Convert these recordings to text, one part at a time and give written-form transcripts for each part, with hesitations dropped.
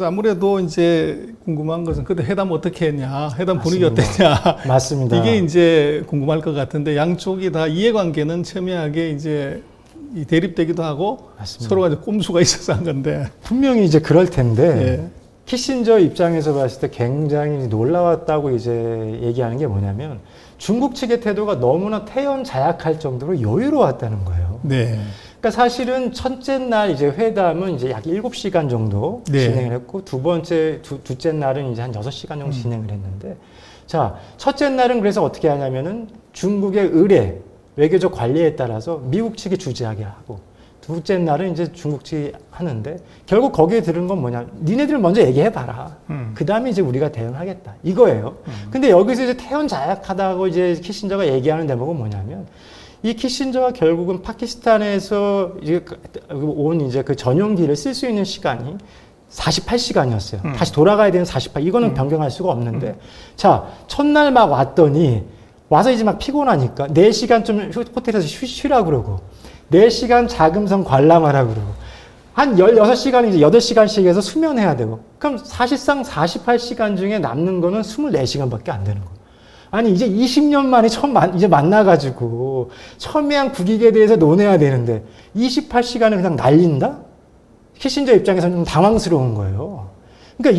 그래서 아무래도 이제 궁금한 것은 그때 회담 어떻게 했냐, 회담 분위기 맞습니다. 어땠냐. 맞습니다. 이게 이제 궁금할 것 같은데 양쪽이 다 이해관계는 첨예하게 이제 대립되기도 하고 맞습니다. 서로가 이제 꼼수가 있어서 한 건데. 분명히 이제 그럴 텐데 예. 키신저 입장에서 봤을 때 굉장히 놀라웠다고 이제 얘기하는 게 뭐냐면 중국 측의 태도가 너무나 태연자약할 정도로 여유로웠다는 거예요. 네. 그러니까 사실은 첫째 날 이제 회담은 이제 약 7시간 정도 네. 진행을 했고 둘째 날은 이제 한 6시간 정도 진행을 했는데 자, 첫째 날은 그래서 어떻게 하냐면은 중국의 의례, 외교적 관리에 따라서 미국 측이 주재하게 하고 둘째 날은 이제 중국 측이 하는데 결국 거기에 들은 건 뭐냐? 니네들 먼저 얘기해봐라. 그 다음에 이제 우리가 대응하겠다. 이거예요. 근데 여기서 이제 태연자약하다고 이제 키신저가 얘기하는 대목은 뭐냐면 이 키신저가 결국은 파키스탄에서 이제 온 이제 그 전용기를 쓸 수 있는 시간이 48시간이었어요. 다시 돌아가야 되는 48. 이거는 변경할 수가 없는데. 자, 첫날 막 왔더니 와서 이제 막 피곤하니까 4시간 좀 호텔에서 쉬라고 그러고 4시간 자금성 관람하라고 그러고 한 16시간 이제 8시간씩 해서 수면해야 되고 그럼 사실상 48시간 중에 남는 거는 24시간밖에 안 되는 거예요. 아니 이제 20년 만에 처음 이제 만나가지고 첨예한 국익에 대해서 논해야 되는데 28시간을 그냥 날린다? 키신저 입장에서는 좀 당황스러운 거예요. 그러니까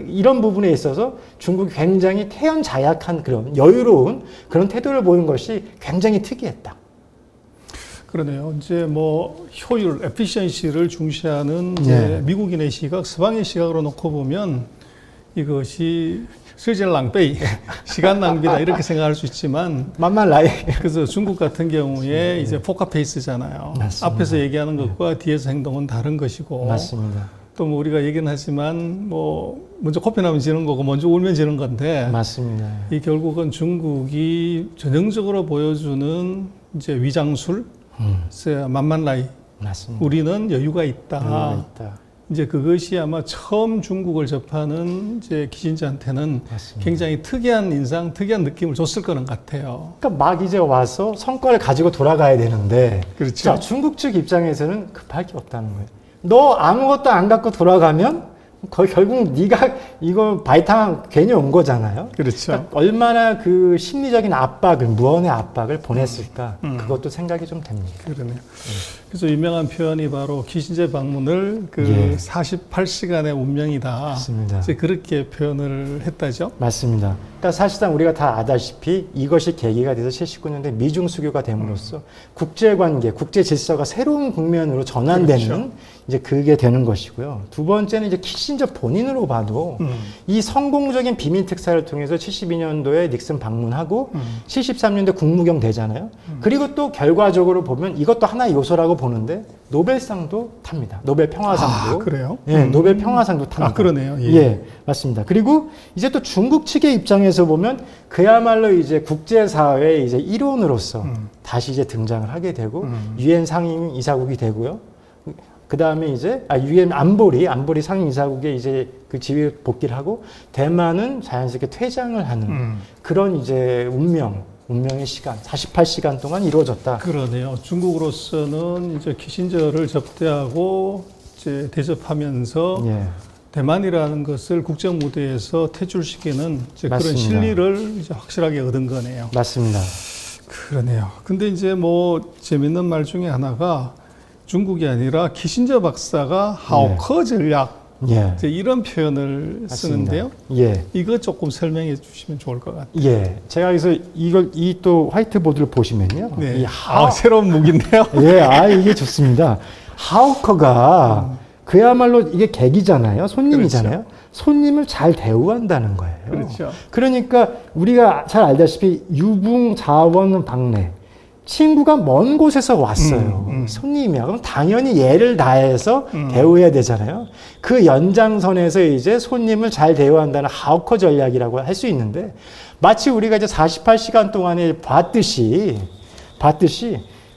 이런 부분에 있어서 중국이 굉장히 태연자약한 그런 여유로운 그런 태도를 보이는 것이 굉장히 특이했다. 그러네요. 이제 뭐 효율, 에피션시를 중시하는 이제 미국인의 시각, 서방의 시각으로 놓고 보면 이것이 실질 낭비, 시간 낭비다 이렇게 생각할 수 있지만 만만 라이. 그래서 중국 같은 경우에 이제 포카페이스잖아요. 맞습니다. 앞에서 얘기하는 것과 뒤에서 행동은 다른 것이고. 맞습니다. 또 뭐 우리가 얘기는 하지만 뭐 먼저 코피 나면 지는 거고 먼저 울면 지는 건데. 맞습니다. 이 결국은 중국이 전형적으로 보여주는 이제 위장술, 만만라이. 맞습니다. 우리는 여유가 있다. 여유가 있다. 이제 그것이 아마 처음 중국을 접하는 이제 키신저한테는 맞습니다. 굉장히 특이한 인상, 특이한 느낌을 줬을 거는 같아요. 그러니까 막 이제 와서 성과를 가지고 돌아가야 되는데, 그렇죠. 자, 중국 측 입장에서는 급할 게 없다는 거예요. 너 아무것도 안 갖고 돌아가면 거의 결국 네가 이거 바이탕 괜히 온 거잖아요. 그렇죠. 그러니까 얼마나 그 심리적인 압박을, 무언의 압박을 보냈을까, 그것도 생각이 좀 됩니다. 그러네요. 그래서 유명한 표현이 바로 키신저 방문을 그 예. 48시간의 운명이다. 맞습니다. 이제 그렇게 표현을 했다죠. 맞습니다. 그러니까 사실상 우리가 다 아다시피 이것이 계기가 돼서 79년대 미중 수교가 됨으로써 국제관계, 국제 질서가 새로운 국면으로 전환되는 그렇죠. 이제 그게 되는 것이고요. 두 번째는 이제 키신저 본인으로 봐도 이 성공적인 비밀 특사를 통해서 72년도에 닉슨 방문하고 73년도에 국무경 되잖아요. 그리고 또 결과적으로 보면 이것도 하나의 요소라고 보는데 노벨상도 탑니다. 노벨 평화상도. 아, 그래요? 예, 노벨 평화상도 탑니다. 아, 그러네요. 예. 예, 맞습니다. 그리고 이제 또 중국 측의 입장에서 보면 그야말로 이제 국제사회의 이제 일원으로서 다시 이제 등장을 하게 되고 유엔 상임 이사국이 되고요. 그 다음에 이제 유엔 안보리 상임 이사국에 이제 그 지위 복귀를 하고 대만은 자연스럽게 퇴장을 하는 그런 이제 운명의 시간 48시간 동안 이루어졌다. 그러네요. 중국으로서는 이제 키신저를 접대하고 이제 대접하면서 예. 대만이라는 것을 국제 무대에서 퇴출시키는 이제 그런 맞습니다. 실리를 이제 확실하게 얻은 거네요. 맞습니다. 그러네요. 근데 이제 뭐 재밌는 말 중에 하나가 중국이 아니라 키신저 박사가 하오커 전략 예. 이제 이런 표현을 맞습니다. 쓰는데요. 예. 이거 조금 설명해 주시면 좋을 것 같아요. 예. 제가 여기서 이 또 화이트보드를 보시면요. 네. 이 새로운 무기인데요. 예, 이게 좋습니다. 하우커가 그야말로 이게 객이잖아요. 손님이잖아요. 그렇죠. 손님을 잘 대우한다는 거예요. 그렇죠. 그러니까 우리가 잘 알다시피 유붕자원 방래. 친구가 먼 곳에서 왔어요. 손님이야. 그럼 당연히 예를 다해서 대우해야 되잖아요. 그 연장선에서 이제 손님을 잘 대우한다는 하우커 전략이라고 할 수 있는데 마치 우리가 이제 48시간 동안에 봤듯이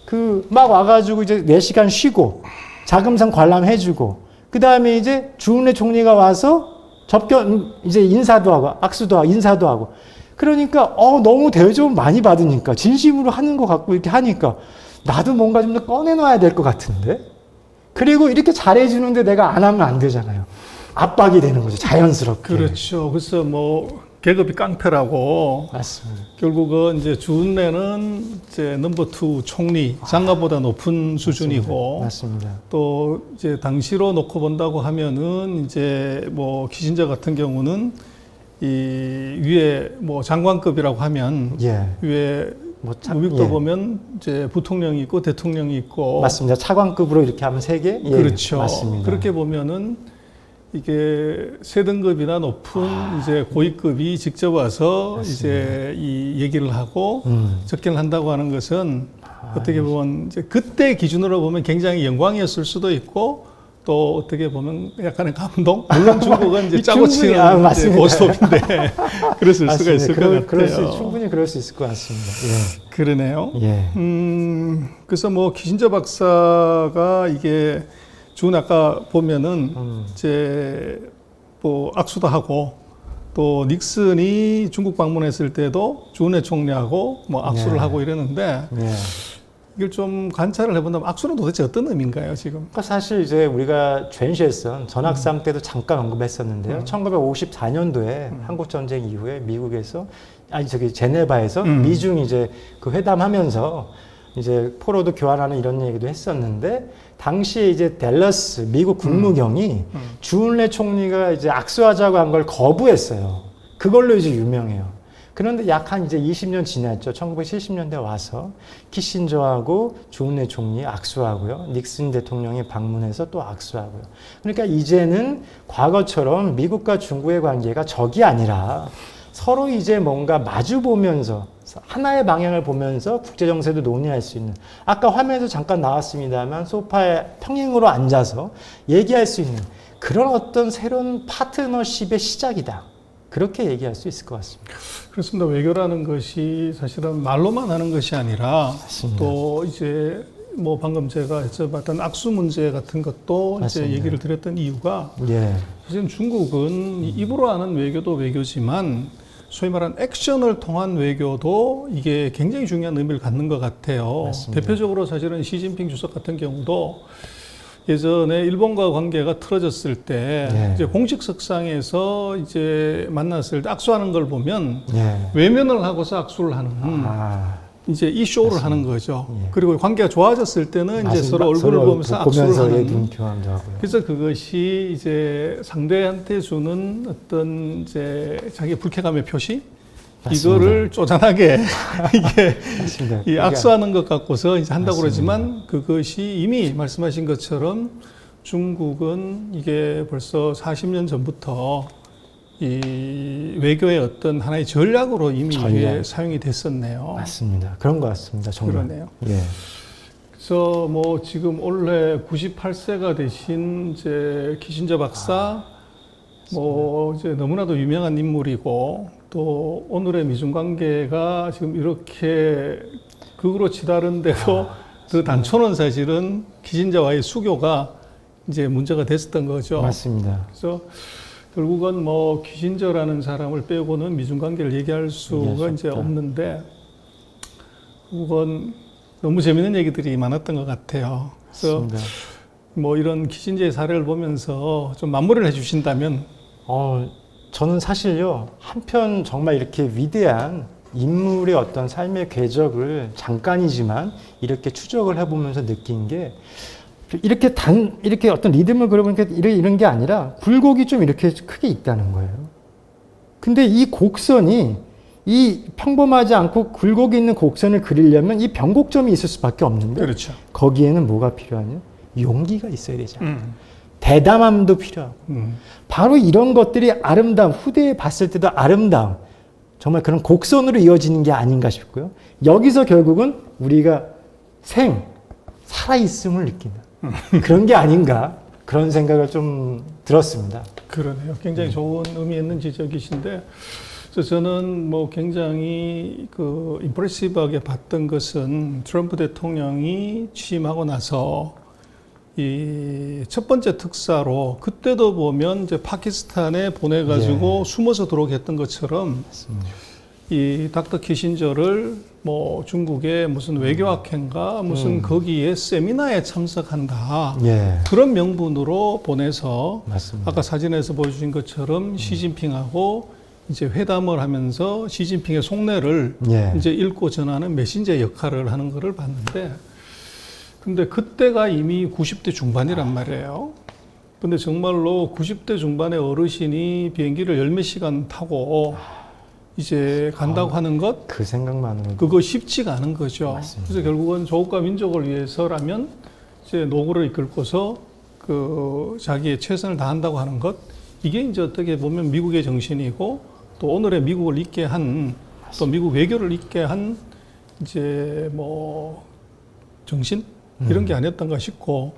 그 막 와가지고 이제 4시간 쉬고 자금상 관람해주고 그 다음에 이제 주은혜 총리가 와서 이제 인사도 하고 악수도 하고 인사도 하고 그러니까 너무 대접 많이 받으니까 진심으로 하는 것 같고 이렇게 하니까 나도 뭔가 좀 더 꺼내놔야 될 것 같은데 그리고 이렇게 잘해주는데 내가 안 하면 안 되잖아요. 압박이 되는 거죠. 자연스럽게. 그렇죠. 그래서 뭐 계급이 깡패라고 맞습니다. 결국은 이제 주은래는 이제 넘버 투 총리 장관보다 높은 수준이고 맞습니다. 또 이제 당시로 놓고 본다고 하면은 이제 뭐 키신저 같은 경우는 이 위에 뭐 장관급이라고 하면 예. 위에 뭐 우익도 예. 보면 이제 부통령이 있고 대통령이 있고 맞습니다. 차관급으로 이렇게 하면 3개? 예. 그렇죠. 맞습니다. 그렇게 보면은 이게 세 등급이나 높은 이제 고위급이 직접 와서 맞습니다. 이제 이 얘기를 하고 접견을 한다고 하는 것은 어떻게 보면 이제 그때 기준으로 보면 굉장히 영광이었을 수도 있고 또 어떻게 보면 약간의 감동. 물론 중국은 이제 짜고 치는 이제 맞습니다. 고스톱인데 그랬을 수가 있을 것 같아요. 충분히 그럴 수 있을 것 같습니다. 그러네요. 예. 그래서 뭐 키신저 박사가 이게 준 아까 보면은 이제 뭐 악수도 하고 또 닉슨이 중국 방문했을 때도 주은혜 총리하고 뭐 악수를 네. 하고 이러는데 예. 이걸 좀 관찰을 해본다면 악수는 도대체 어떤 의미인가요 지금? 그러니까 사실 이제 우리가 전시했던 전학상 때도 잠깐 언급했었는데요. 1954년도에 한국 전쟁 이후에 미국에서 제네바에서 미중 이제 그 회담하면서 이제 포로도 교환하는 이런 얘기도 했었는데 당시에 이제 댈러스 미국 국무경이 주은래 총리가 이제 악수하자고 한 걸 거부했어요. 그걸로 이제 유명해요. 그런데 약 한 이제 20년 지났죠. 1970년대 와서 키신저하고 주은래 총리 악수하고요. 닉슨 대통령이 방문해서 또 악수하고요. 그러니까 이제는 과거처럼 미국과 중국의 관계가 적이 아니라 서로 이제 뭔가 마주 보면서 하나의 방향을 보면서 국제정세도 논의할 수 있는 아까 화면에서 잠깐 나왔습니다만 소파에 평행으로 앉아서 얘기할 수 있는 그런 어떤 새로운 파트너십의 시작이다. 그렇게 얘기할 수 있을 것 같습니다. 그렇습니다. 외교라는 것이 사실은 말로만 하는 것이 아니라 맞습니다. 또 이제 뭐 방금 제가 여쭤봤던 악수 문제 같은 것도 맞습니다. 이제 얘기를 드렸던 이유가 예. 사실은 중국은 입으로 하는 외교도 외교지만 소위 말하는 액션을 통한 외교도 이게 굉장히 중요한 의미를 갖는 것 같아요. 맞습니다. 대표적으로 사실은 시진핑 주석 같은 경우도 예전에 일본과 관계가 틀어졌을 때 예. 이제 공식석상에서 이제 만났을 때 악수하는 걸 보면 예. 외면을 하고서 악수를 하는 이제 이 쇼를 하는 거죠. 예. 그리고 관계가 좋아졌을 때는 이제 맞습니다. 서로 얼굴을 보면서 악수를 하는. 눈 교환도 하고요. 그래서 그것이 이제 상대한테 주는 어떤 이제 자기 불쾌감의 표시 맞습니다. 이거를 쪼잔하게 이게 맞습니다. 이 악수하는 것 갖고서 이제 한다고 맞습니다. 그러지만 그것이 이미 말씀하신 것처럼 중국은 이게 벌써 40년 전부터 이 외교의 어떤 하나의 전략으로 이미 이게 사용이 됐었네요. 맞습니다. 그런 것 같습니다. 정말. 그러네요. 예. 그래서 뭐 지금 올해 98세가 되신 이제 키신저 박사 뭐 이제 너무나도 유명한 인물이고 또 오늘의 미중 관계가 지금 이렇게 극으로 치달은데도 그 단초는 사실은 키신저와의 수교가 이제 문제가 됐었던 거죠. 맞습니다. 그래서 결국은 뭐 키신저라는 사람을 빼고는 미중 관계를 얘기할 수가 이제 없는데 그건 너무 재밌는 얘기들이 많았던 것 같아요. 그래서 맞습니다. 뭐 이런 키신저의 사례를 보면서 좀 마무리를 해주신다면. 저는 사실요 한편 정말 이렇게 위대한 인물의 어떤 삶의 궤적을 잠깐이지만 이렇게 추적을 해보면서 느낀 게 이렇게 어떤 리듬을 그려보니까 이런 게 아니라 굴곡이 좀 이렇게 크게 있다는 거예요. 근데 이 곡선이 이 평범하지 않고 굴곡이 있는 곡선을 그리려면 이 변곡점이 있을 수밖에 없는데 그렇죠. 거기에는 뭐가 필요하냐? 용기가 있어야 되잖아요. 대담함도 필요하고 바로 이런 것들이 아름다움, 후대에 봤을 때도 아름다움, 정말 그런 곡선으로 이어지는 게 아닌가 싶고요. 여기서 결국은 우리가 살아있음을 느낀다. 그런 게 아닌가 그런 생각을 좀 들었습니다. 그러네요. 굉장히 좋은 의미 있는 지적이신데 그래서 저는 뭐 굉장히 그 임프레시브하게 봤던 것은 트럼프 대통령이 취임하고 나서 이 첫 번째 특사로 그때도 보면 이제 파키스탄에 보내가지고 숨어서 들어오게 했던 것처럼 맞습니다. 이 닥터 키신저를 뭐 중국의 무슨 외교학회인가 무슨 거기에 세미나에 참석한다. 예. 그런 명분으로 보내서 맞습니다. 아까 사진에서 보여주신 것처럼 시진핑하고 이제 회담을 하면서 시진핑의 속내를 예. 이제 읽고 전하는 메신저 역할을 하는 것을 봤는데, 근데 그때가 이미 90대 중반이란 말이에요. 근데 정말로 90대 중반의 어르신이 비행기를 열 몇 시간 타고 이제 간다고 하는 것, 그 생각만으로도 그거 쉽지가 않은 거죠. 맞습니다. 그래서 결국은 조국과 민족을 위해서라면 이제 노고를 이끌고서 그 자기의 최선을 다한다고 하는 것, 이게 이제 어떻게 보면 미국의 정신이고 또 오늘의 미국을 있게 한, 또 미국 외교를 있게 한 이제 뭐 정신 이런 게 아니었던가 싶고,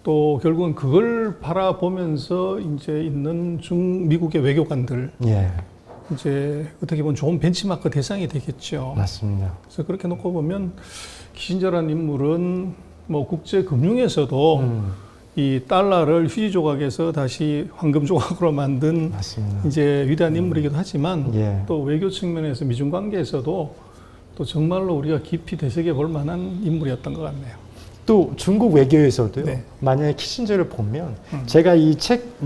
또 결국은 그걸 바라보면서 이제 있는 미국의 외교관들, 예. 이제 어떻게 보면 좋은 벤치마크 대상이 되겠죠. 맞습니다. 그래서 그렇게 놓고 보면 키신저라는 인물은 뭐 국제 금융에서도 이 달러를 휴지 조각에서 다시 황금 조각으로 만든 맞습니다. 이제 위대한 인물이기도 하지만 예. 또 외교 측면에서 미중 관계에서도 또 정말로 우리가 깊이 되새겨 볼 만한 인물이었던 것 같네요. 또 중국 외교에서도요. 네. 만약에 키신저를 보면 제가 이 책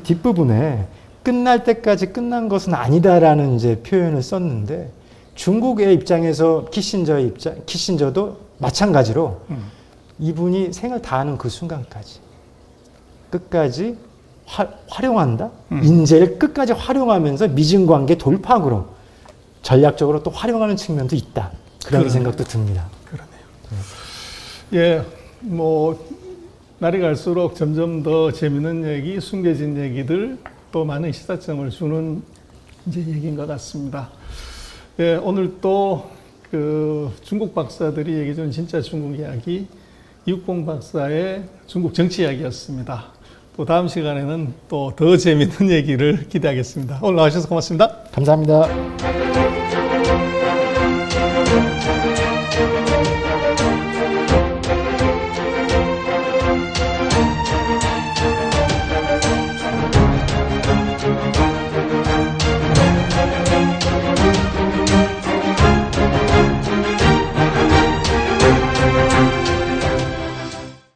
뒷부분에 끝날 때까지 끝난 것은 아니다라는 이제 표현을 썼는데, 중국의 입장에서 키신저도 마찬가지로 이분이 생을 다하는 그 순간까지 끝까지 활용한다. 인재를 끝까지 활용하면서 미중 관계 돌파구로 전략적으로 또 활용하는 측면도 있다. 그런 그러네요. 생각도 듭니다. 그러네요. 예, 뭐 날이 갈수록 점점 더 재밌는 얘기, 숨겨진 얘기들, 또 많은 시사점을 주는 이제 얘기인 것 같습니다. 예, 오늘 또 그 중국 박사들이 얘기해 준 진짜 중국 이야기, 이육봉 박사의 중국 정치 이야기였습니다. 또 다음 시간에는 또 더 재밌는 얘기를 기대하겠습니다. 오늘 나와주셔서 고맙습니다. 감사합니다.